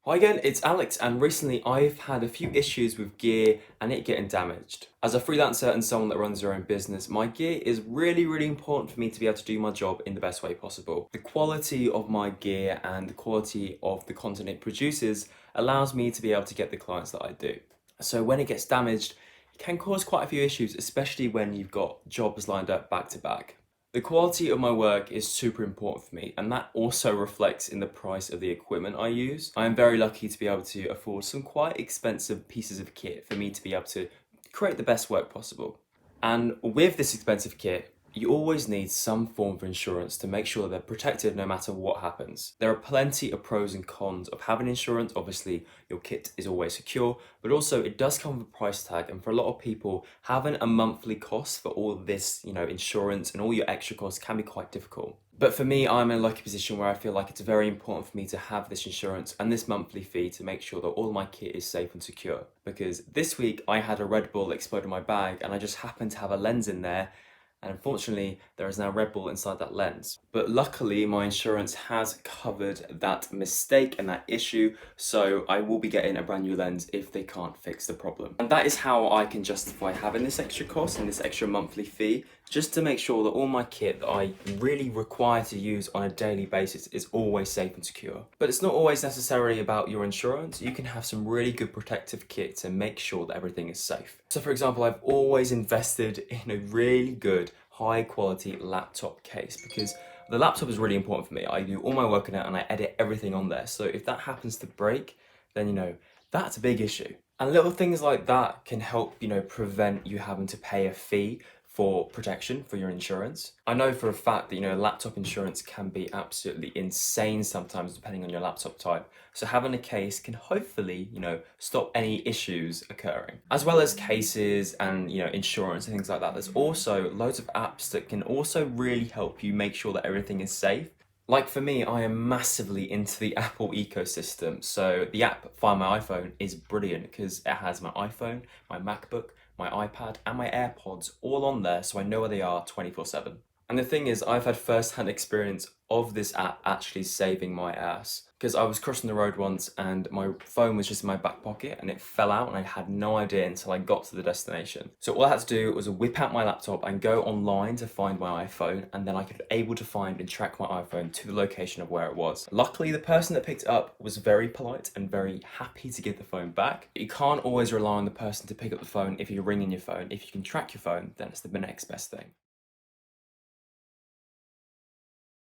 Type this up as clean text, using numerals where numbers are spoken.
Hi again, it's Alex, and recently I've had a few issues with gear and it getting damaged. As a freelancer and someone that runs their own business, my gear is really important for me to be able to do my job in the best way possible. The quality of my gear and the quality of the content it produces allows me to be able to get the clients that I do. So when it gets damaged, it can cause quite a few issues, especially when you've got jobs lined up back to back. The quality of my work is super important for me, and that also reflects in the price of the equipment I use. I am very lucky to be able to afford some quite expensive pieces of kit for me to be able to create the best work possible. And with this expensive kit, you always need some form of insurance to make sure they're protected no matter what happens. There are plenty of pros and cons of having insurance. Obviously, your kit is always secure, but also it does come with a price tag. And for a lot of people, having a monthly cost for all this, insurance and all your extra costs can be quite difficult. But for me, I'm in a lucky position where I feel like it's very important for me to have this insurance and this monthly fee to make sure that all my kit is safe and secure. Because this week I had a Red Bull explode in my bag and I just happened to have a lens in there, and unfortunately there is now Red Bull inside that lens. But luckily my insurance has covered that mistake and that issue, so I will be getting a brand new lens if they can't fix the problem. And that is how I can justify having this extra cost and this extra monthly fee, just to make sure that all my kit that I really require to use on a daily basis is always safe and secure. But it's not always necessarily about your insurance. You can have some really good protective kit to make sure that everything is safe. So for example, I've always invested in a really good high quality laptop case because the laptop is really important for me. I do all my work on it and I edit everything on there. So if that happens to break, then that's a big issue. And little things like that can help, prevent you having to pay a fee for protection for your insurance. I know for a fact that, laptop insurance can be absolutely insane sometimes depending on your laptop type. So having a case can hopefully, stop any issues occurring. As well as cases and, insurance and things like that, there's also loads of apps that can also really help you make sure that everything is safe. Like for me, I am massively into the Apple ecosystem. So the app Find My iPhone is brilliant because it has my iPhone, my MacBook, my iPad and my AirPods all on there, so I know where they are 24/7. And the thing is, I've had first-hand experience of this app actually saving my ass. Because I was crossing the road once and my phone was just in my back pocket and it fell out and I had no idea until I got to the destination. So all I had to do was whip out my laptop and go online to find my iPhone, and then I could be able to find and track my iPhone to the location of where it was. Luckily, the person that picked it up was very polite and very happy to give the phone back. You can't always rely on the person to pick up the phone if you're ringing your phone. If you can track your phone, then it's the next best thing.